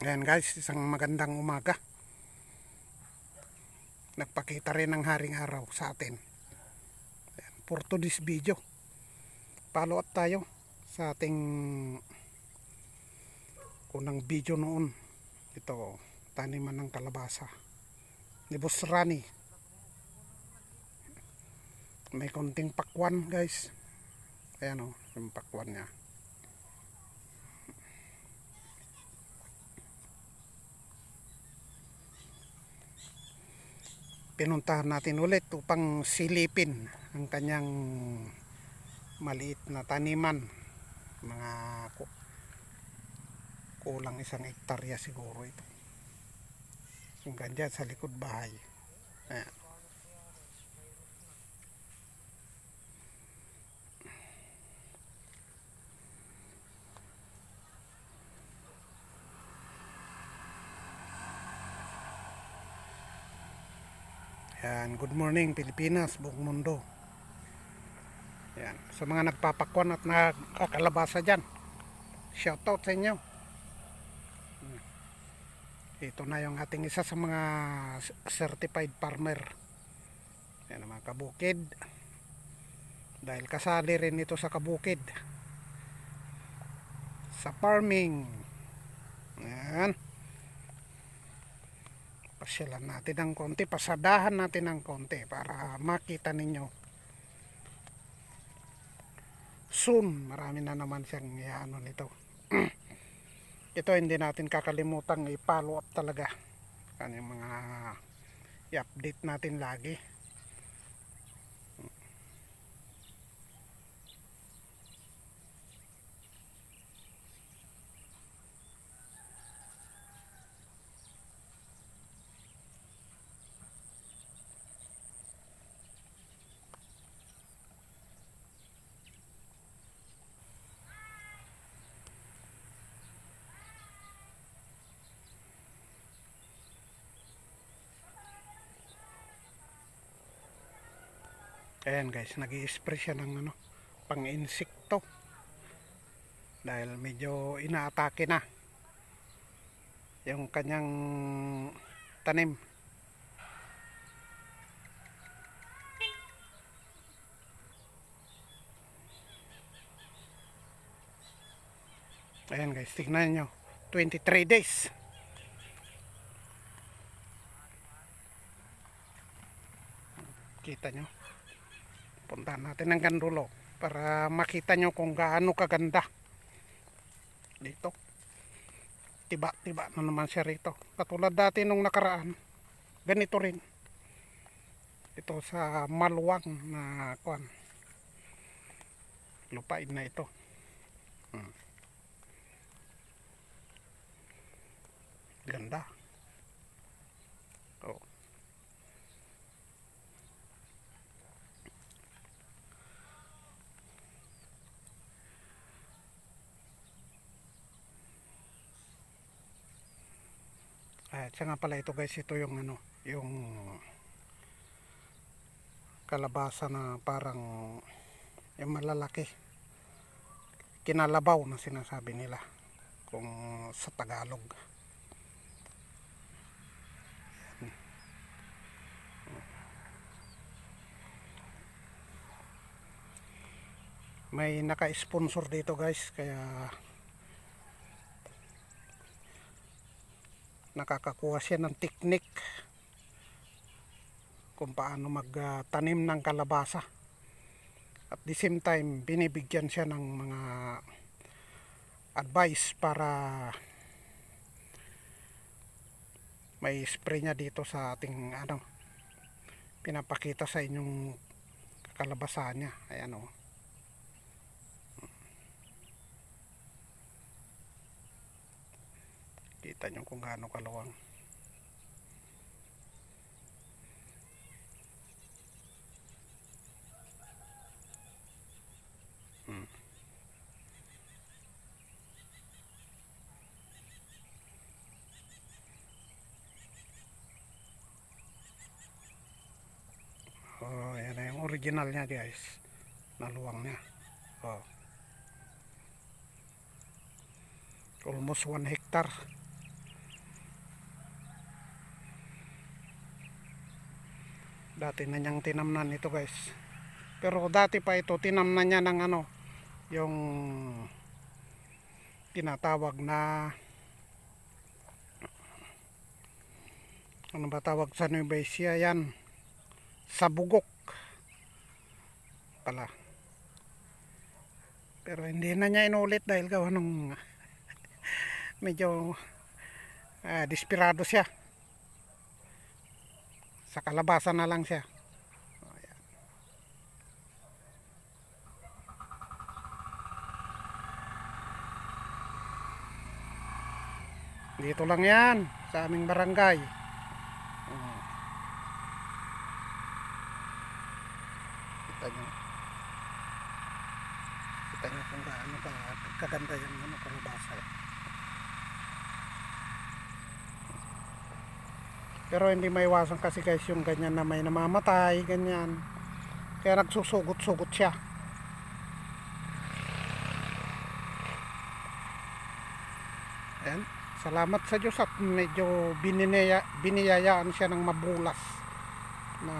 Ayan guys, isang magandang umaga. Nagpakita rin ng haring araw sa atin. Ayan, for today's video, follow up tayo sa ating unang video noon. Ito, taniman ng kalabasa ni Boss Rani. May konting pakwan guys. Ayan o, yung pakwan niya. Pinuntahan natin ulit upang silipin ang kanyang maliit na taniman. Mga kulang 1 hektarya siguro ito. Hanggang dyan sa likod bahay. Ayan. Ayan, good morning Pilipinas, buong mundo. Ayan, sa mga nagpapakwan at nakakalabasa dyan, shoutout sa inyo. Ito na yung ating isa sa mga certified farmer. Ayan, mga kabukid. Dahil kasali rin ito sa kabukid, sa farming. Ayan, pasyalan natin ng konti, pasadahan natin ng konti para makita ninyo. Soon, marami na naman siyang ano nito. Ito hindi natin kakalimutan i-follow up talaga. Kanyang mga i-update natin lagi. Ayan guys, nag-i-spray siya ng pang-insekto. Dahil medyo inaatake na yung kanyang tanim. Ayan guys, tignan nyo. 23 days. Kita nyo. Puntahan natin ng gandulo para makita nyo kung gaano kaganda dito. Tiba-tiba na naman siya rito. Katulad dati nung nakaraan, ganito rin. Ito sa maluwang na kuan. Lupain na ito. Ganda. Oh. Siya nga pala ito guys, ito yung yung kalabasa na parang yung malalaki, kinalabaw na sinasabi nila kung sa Tagalog. May naka-sponsor dito guys, kaya nakakakuha siya ng technique kung paano magtanim ng kalabasa. At the same time, binibigyan siya ng mga advice para may spray niya dito sa ating pinapakita sa inyong kalabasa niya. Ayan o. Kita nyo kung gaano kaluwang. Oh, yan na yung original niya guys. Naluwang niya. Oh. Almost 1 hectare. Dati na niyang tinamnan ito guys. Pero dati pa ito tinamnan niya ng ano, yung tinatawag na ano ba tawag sa Nueva Ecija yan? Sabugok pala. Pero hindi na niya inulit dahil gawa nung medyo desperado siya. Sa kalabasan na lang siya. Ayan. Dito lang yan sa aming barangay. Kita nyo. Kita nyo kung gaano kaganda yung ano, kalabasa. Pero hindi maiwasan kasi guys yung ganyan na may namamatay, ganyan. Kaya nagsusugot-sugot siya. Ayan. Salamat sa Diyos at medyo biniyayaan siya ng mabulas na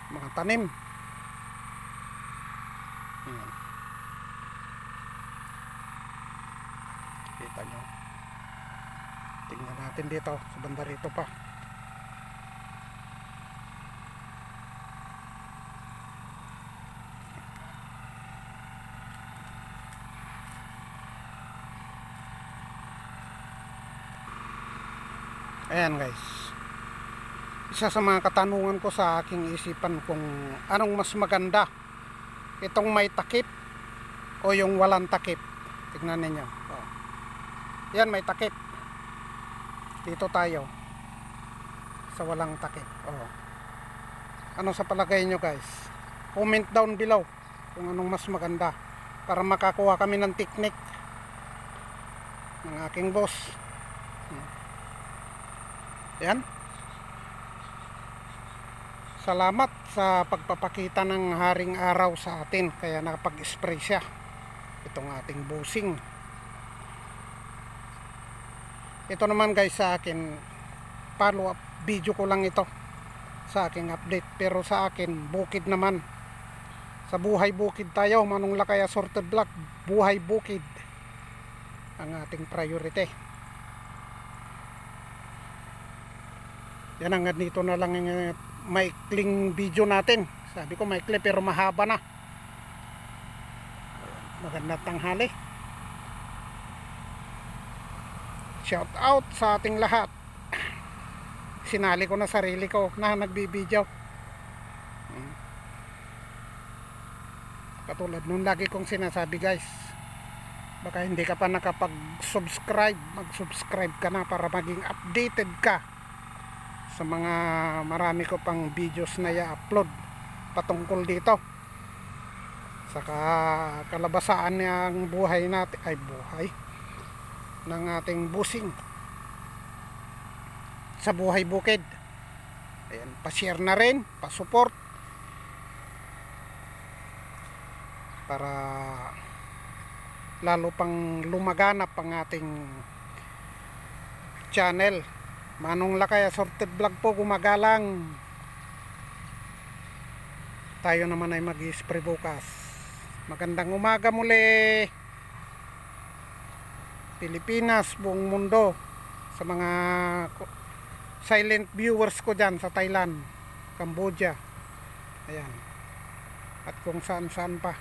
mga tanim. Ayan. Kita nyo. Tingnan natin dito sa banda rito pa. Ayan guys. Isa sa mga katanungan ko sa aking isipan kung anong mas maganda, itong may takip o yung walang takip. Tingnan ninyo. Oh. Yan, may takip. Dito tayo sa walang takip. Oh. Ano sa palagay nyo guys? Comment down below kung anong mas maganda para makakuha kami ng technique ng aking boss. Yan. Salamat sa pagpapakita ng haring araw sa atin, kaya nakapag-spray siya itong ating busing. Ito naman guys sa akin, follow up video ko lang ito sa aking update. Pero sa akin, bukid naman. Sa buhay bukid tayo, Manong Lakay Assorted Vlog, buhay bukid ang ating priority. Yan, hanggang dito na lang yung maikling video natin. Sabi ko maikli pero mahaba na. Magandang tanghali. Shout out sa ating lahat. Sinali ko na sarili ko na nagbibideo. Katulad nung lagi kong sinasabi guys, baka hindi ka pa nakapag-subscribe, mag-subscribe ka na para maging updated ka sa mga marami ko pang videos na i-upload patungkol dito sa kalabasaan ng buhay natin, ay buhay ng ating busing sa buhay bukid. Ayan, pa-share na rin, pa-support para lalo pang lumaganap ang ating channel. Manong Lakay Assorted Vlog po, gumagalang. Tayo naman ay mag-spray bukas. Magandang umaga muli Pilipinas, buong mundo, sa mga silent viewers ko dyan sa Thailand, Cambodia, ayan, at kung saan saan pa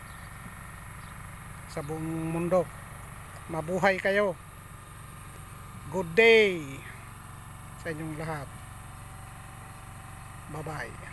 sa buong mundo. Mabuhay kayo. Good day sa inyong lahat. Bye bye.